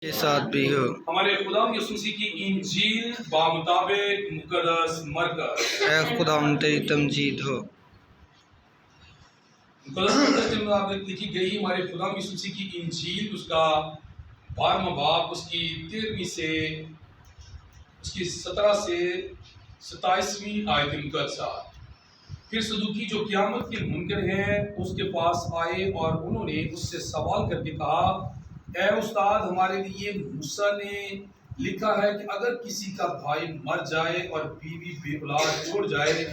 کے ساتھ بھی ہو۔ ہمارے خدا یسوع مسیح کی انجیل بمطابق مقدس مرکز اے خدا تیری تمجید ہو۔ مقدس مرکز کے مطابق لکھی گئی ہمارے خدا یسوع مسیح کی انجیل، اس کا 12واں باب، اس کی 13ویں سے اس کی 17 سے 27ویں آیت مقدسہ۔ پھر صدوقی جو قیامت کے منکر ہیں اس کے پاس آئے اور انہوں نے اس سے سوال کر کے کہا، اے استاد، ہمارے لیے موسیٰ نے لکھا ہے کہ اگر کسی کا بھائی مر جائے اور بیوی بے اولاد چھوڑ جائے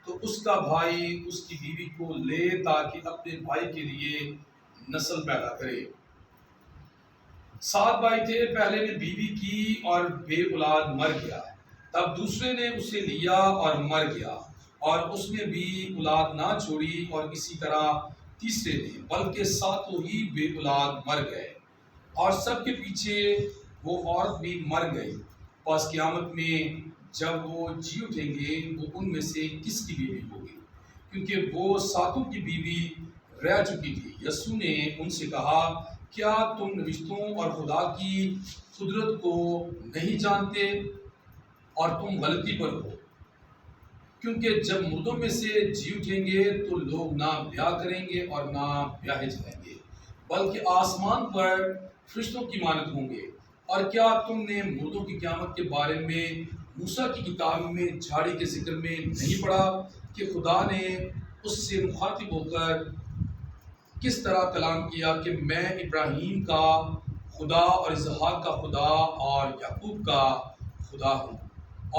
تو اس کا بھائی اس کی بیوی کو لے تاکہ اپنے بھائی کے لیے نسل پیدا کرے۔ 7 بھائی تھے، پہلے نے بیوی کی اور بے اولاد مر گیا، تب دوسرے نے اسے لیا اور مر گیا اور اس نے بھی اولاد نہ چھوڑی، اور اسی طرح تیسرے نے، بلکہ 7 ہی بے اولاد مر گئے اور سب کے پیچھے وہ عورت بھی مر گئی۔ پس قیامت میں جب وہ جی اٹھیں گے وہ ان میں سے کس کی بیوی ہوگی، کیونکہ وہ 7 کی بیوی رہ چکی تھی۔ یسوع نے ان سے کہا، کیا تم رشتوں اور خدا کی قدرت کو نہیں جانتے اور تم غلطی پر ہو؟ کیونکہ جب مردوں میں سے جی اٹھیں گے تو لوگ نہ بیاہ کریں گے اور نہ بیاہے جائیں گے، بلکہ آسمان پر فرشتوں کی مانند ہوں گے۔ اور کیا تم نے مردوں کی قیامت کے بارے میں موسیٰ کی کتاب میں جھاڑی کے ذکر میں نہیں پڑھا کہ خدا نے اس سے مخاطب ہو کر کس طرح کلام کیا کہ میں ابراہیم کا خدا اور اسحاق کا خدا اور یعقوب کا خدا ہوں،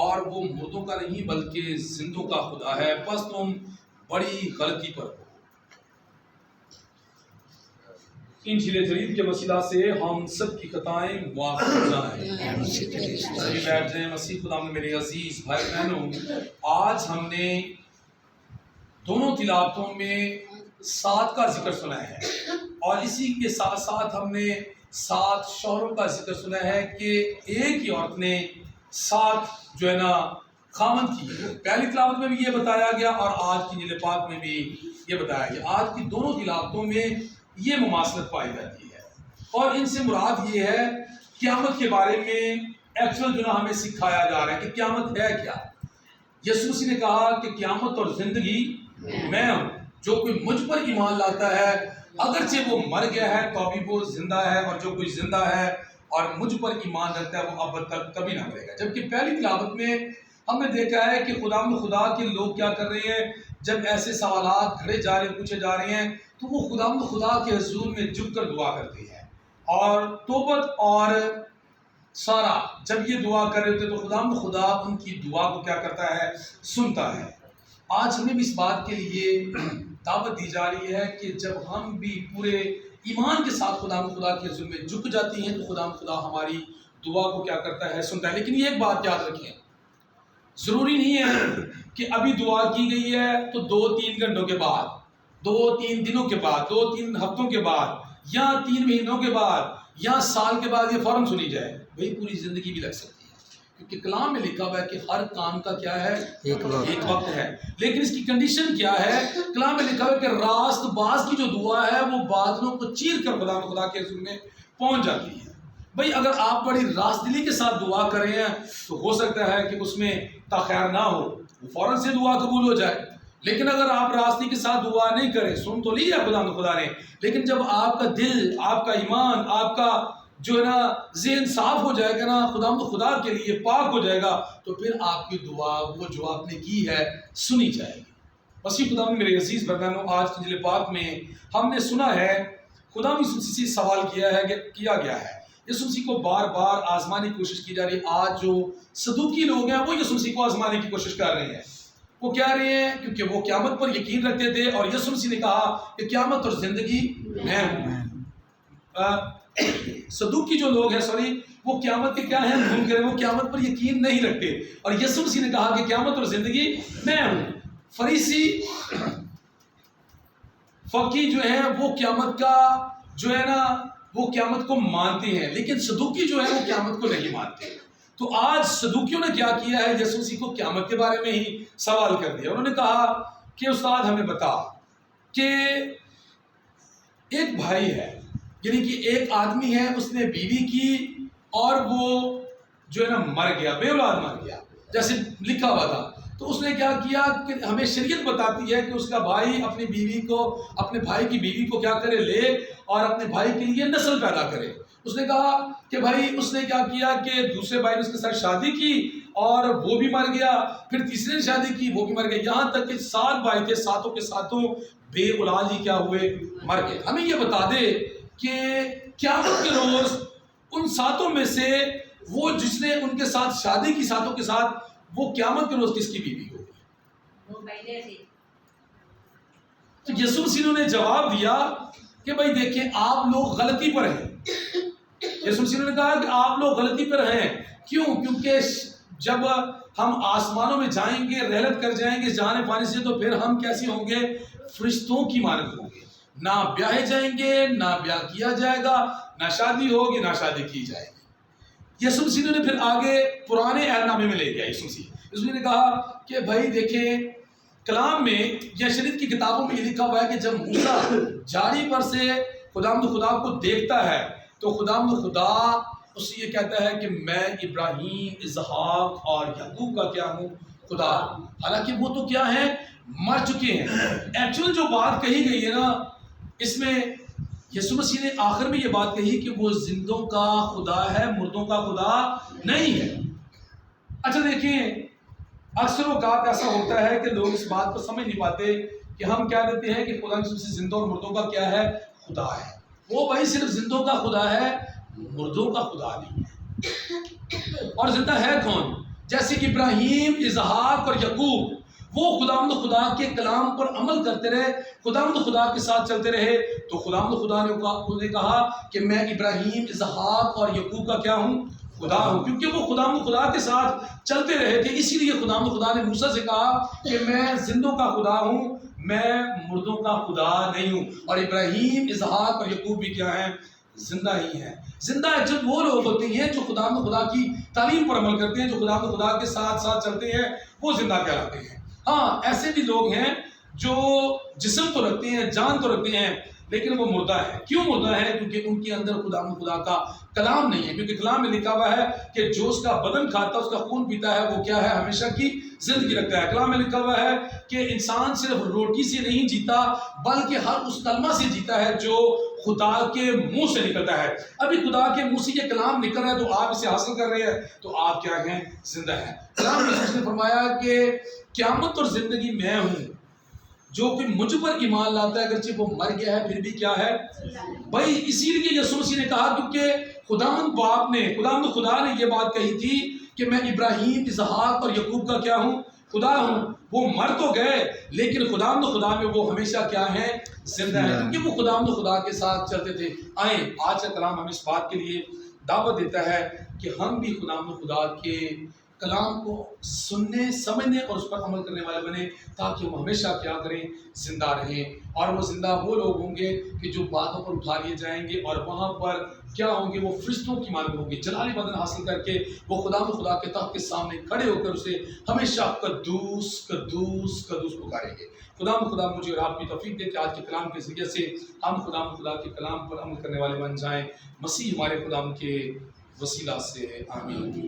اور وہ مردوں کا نہیں بلکہ زندوں کا خدا ہے؟ پس تم بڑی غلطی پر ہو۔ انجیل جدید کے وسیلہ سے ہم سب کی خطائیں معاف ہو جائیں۔ بیٹھ جائیں۔ مسیح خدا میں میرے عزیز بھائی بہنوں، آج ہم نے دونوں تلاوتوں میں 7 کا ذکر سنا ہے، اور اسی کے ساتھ ساتھ ہم نے 7 شوہروں کا ذکر سنا ہے کہ ایک ہی عورت نے 7 جو ہے نا خامند کی۔ پہلی تلاوت میں بھی یہ بتایا گیا اور آج کی انجیل پاک میں بھی یہ بتایا گیا۔ آج کی دونوں تلاوتوں میں یہ مماثلت پائی جاتی ہے، اور ان سے مراد یہ ہے قیامت کے بارے میں ایکچوئل جو نا ہمیں سکھایا جا رہا ہے کہ قیامت ہے کیا۔ یسوع مسیح نے کہا کہ قیامت اور زندگی میں ہوں، جو کوئی مجھ پر ایمان لاتا ہے اگرچہ وہ مر گیا ہے تو ابھی وہ زندہ ہے، اور جو کوئی زندہ ہے اور مجھ پر ایمان رکھتا ہے وہ اب تک کبھی نہ مرے گا۔ جبکہ پہلی تلاوت میں ہم نے دیکھا ہے کہ خدا کے لوگ کیا کر رہے ہیں، جب ایسے سوالات کھڑے جا رہے ہیں، پوچھے جا رہے ہیں، تو وہ خدا کے حضور میں جھک کر دعا کرتے ہیں۔ اور توبت اور سارا جب یہ دعا کر رہے ہوتے تو خدا ان کی دعا کو کیا کرتا ہے، سنتا ہے۔ آج ہمیں بھی اس بات کے لیے دعوت دی جا رہی ہے کہ جب ہم بھی پورے ایمان کے ساتھ خدا کے حضور میں جھک جاتی ہیں تو خدا ہماری دعا کو کیا کرتا ہے، سنتا ہے۔ لیکن یہ ایک بات یاد رکھیں، ضروری نہیں ہے کہ ابھی دعا کی گئی ہے تو 2-3 گھنٹوں کے بعد، 2-3 دنوں کے بعد، 2-3 ہفتوں کے بعد، یا 3 مہینوں کے بعد، یا سال کے بعد یہ فوراً سنی جائے۔ بھئی پوری زندگی بھی لگ سکتی ہے، کیونکہ کلام میں لکھا ہوا ہے کہ ہر کام کا کیا ہے، ایک وقت ہے۔ لیکن اس کی کنڈیشن کیا ہے؟ کلام میں لکھا ہوا ہے کہ راست باز کی جو دعا ہے وہ بادلوں کو چیر کر خدا کے حضور میں پہنچ جاتی ہے۔ بھئی اگر آپ بڑی راست دلی کے ساتھ دعا کر رہے ہیں تو ہو سکتا ہے کہ اس میں تاخیر نہ ہو، وہ فوراً سے دعا قبول ہو جائے۔ لیکن اگر آپ راستے کے ساتھ دعا نہیں کریں، سن تو لی ہے خدا نے، لیکن جب آپ کا دل، آپ کا ایمان، آپ کا جو ہے نا ذہن صاف ہو جائے گا نا، خدا کے لیے پاک ہو جائے گا، تو پھر آپ کی دعا وہ جو آپ نے کی ہے سنی جائے گی۔ مسیح خدا میں میرے عزیز بردانوں، آج کی انجیل پاک میں ہم نے سنا ہے خدا یسوع مسیح سے سوال کیا گیا ہے۔ یسوع مسیح کو بار بار آزمانے کی کوشش کی جا رہی ہے۔ آج جو صدوقی لوگ ہیں وہ یسوع مسیح کو آزمانے کی کوشش کر رہے ہیں۔ وہ کیا رہے ہیں؟ کیونکہ وہ قیامت پر یقین رکھتے تھے، اور یسوع مسیح نے کہا کہ قیامت اور زندگی میں ہوں۔ صدوقی جو لوگ ہیں وہ قیامت کے کیا ہیں، منکر ہیں، وہ قیامت پر یقین نہیں رکھتے، اور یسوع مسیح نے کہا کہ قیامت اور زندگی میں ہوں۔ فریسی فقی جو ہیں وہ قیامت کا جو ہے نا وہ قیامت کو مانتے ہیں، لیکن صدوقی جو ہے وہ قیامت کو نہیں مانتے۔ تو آج صدوقیوں نے کیا کیا ہے، یسوع مسیح کو قیامت کے بارے میں ہی سوال کر دیا۔ انہوں نے کہا کہ استاد ہمیں بتا کہ ایک بھائی ہے، یعنی کہ ایک آدمی ہے، اس نے بیوی کی اور وہ جو ہے نا مر گیا، بے اولاد مر گیا جیسے لکھا ہوا تھا، تو اس نے کیا کیا کہ ہمیں شریعت بتاتی ہے کہ اس کا بھائی اپنی بیوی کو، اپنے بھائی کی بیوی کو کیا کرے، لے اور اپنے بھائی کے لیے نسل پیدا کرے۔ اس نے کہا کہ بھائی اس نے کیا کیا کہ دوسرے بھائی نے اس کے ساتھ شادی کی اور وہ بھی مر گیا، پھر تیسرے نے شادی کی وہ بھی مر گیا، یہاں تک کہ 7 بھائی تھے، ساتوں کے ساتوں بے اولاد ہی کیا ہوئے، مر گئے۔ ہمیں یہ بتا دے کہ قیامت کے روز ان 7 میں سے وہ جس نے ان کے ساتھ شادی کی 7 کے ساتھ، وہ قیامت کے روز کس کی بیوی ہوگی؟ تو یسوع مسیح نے جواب دیا کہ بھائی دیکھیں آپ لوگ غلطی پر ہیں۔ یسوع مسیح نے کہا کہ آپ لوگ غلطی پر ہیں، کیوں؟ کیونکہ جب ہم آسمانوں میں جائیں گے، رحلت کر جائیں گے جانے پانے سے، تو پھر ہم کیسے ہوں گے؟ فرشتوں کی مانند ہوں گے، نہ بیاہے جائیں گے، نہ بیاہ کیا جائے گا، نہ شادی ہوگی، نہ شادی کی جائے گی۔ یسوع مسیح نے پھر آگے پرانے عہد نامے میں لے گیا۔ یسوع مسیح نے کہا کہ بھائی دیکھیں کلام میں یا شریعت کی کتابوں میں یہ لکھا ہوا ہے کہ جب موسیٰ جھاڑی پر سے خدا کو دیکھتا ہے تو خدا اس سے یہ کہتا ہے کہ میں ابراہیم، اسحاق اور یعقوب کا کیا ہوں؟ خدا۔ حالانکہ وہ تو کیا ہیں؟ مر چکے ہیں۔ ایکچوئل جو بات کہی گئی ہے نا، اس میں یسوع مسیح نے آخر میں یہ بات کہی کہ وہ زندوں کا خدا ہے، مردوں کا خدا نہیں ہے۔ اچھا دیکھیں، اکثر اوقات ایسا ہوتا ہے کہ لوگ اس بات کو سمجھ نہیں پاتے کہ ہم کیا دیتے ہیں کہ خدا سے زندوں اور مردوں کا کیا ہے؟ خدا ہے۔ وہ بھائی صرف زندوں کا خدا ہے، مردوں کا خدا نہیں ہے۔ اور زندہ ہے کون؟ جیسے کہ ابراہیم، اسحاق اور یعقوب، وہ خدا کے کلام پر عمل کرتے رہے، خدا کے ساتھ چلتے رہے، تو خدا نے کہا کہ میں ابراہیم، اسحاق اور یعقوب کا کیا ہوں؟ خدا ہوں، کیونکہ وہ خدا کے ساتھ چلتے رہے تھے۔ اسی لیے خدا نے موسیٰ سے کہا کہ میں زندوں کا خدا ہوں، میں مردوں کا خدا نہیں ہوں۔ اور ابراہیم، اسحاق اور یعقوب بھی کیا ہیں؟ زندہ ہی ہیں۔ زندہ جب وہ لوگ ہوتے ہیں جو خدا کی تعلیم پر عمل کرتے ہیں، جو خدا کے ساتھ چلتے ہیں، وہ زندہ کہلاتے ہیں۔ ہاں ایسے بھی لوگ ہیں جو جسم تو رکھتے ہیں، جان تو رکھتے ہیں، لیکن وہ مردہ ہے۔ کیوں مردہ ہے؟ کیونکہ ان کے اندر خدا کا کلام نہیں ہے۔ کیونکہ کلام میں لکھا ہوا ہے کہ جو اس کا بدن کھاتا ہے، اس کا خون پیتا ہے، وہ کیا ہے؟ ہمیشہ کی زندگی رکھتا ہے۔ کلام میں لکھا ہوا ہے کہ انسان صرف روٹی سے نہیں جیتا، بلکہ ہر اس کلمہ سے جیتا ہے جو خدا کے منہ سے نکلتا ہے۔ ابھی خدا کے منہ سے یہ کلام نکل رہا ہے تو آپ اسے حاصل کر رہے ہیں، تو آپ کیا ہیں؟ زندہ ہیں۔ کلام میں اس نے فرمایا کہ قیامت اور زندگی میں ہوں، جو کہ مجھ پر ایمان لاتا ہے اگرچہ وہ مر گیا ہے پھر بھی کیا ہے؟ بھائی اسی لیے یسوع مسیح نے کہا، کیونکہ خدا نے یہ بات کہی تھی کہ میں ابراہیم، اسحاق اور یعقوب کا کیا ہوں؟ خدا ہوں۔ وہ مر تو گئے لیکن خدا میں وہ ہمیشہ کیا ہیں؟ زندہ ہیں، کیونکہ وہ خدا کے ساتھ چلتے تھے۔ آئیں، آج کا کلام ہمیں اس بات کے لیے دعوت دیتا ہے کہ ہم بھی خدا کے کلام کو سننے، سمجھنے اور اس پر عمل کرنے والے بنے، تاکہ ہم ہمیشہ کیا کریں؟ زندہ رہیں۔ اور وہ زندہ وہ لوگ ہوں گے کہ جو باتوں پر اٹھا لیے جائیں گے، اور وہاں پر کیا ہوں گے؟ وہ فرشتوں کی مانند ہوں گے، جلالی بدن حاصل کر کے وہ خدا کے تخت کے سامنے کھڑے ہو کر اسے ہمیشہ قدوس قدوس قدوس پکاریں گے۔ خدا مجھے اور آپ کی توفیق دے کہ آج کے کلام کے ذریعے سے ہم خدا کے کلام پر عمل کرنے والے بن جائیں۔ مسیح ہمارے خدا کے وسیلہ سے، آمین۔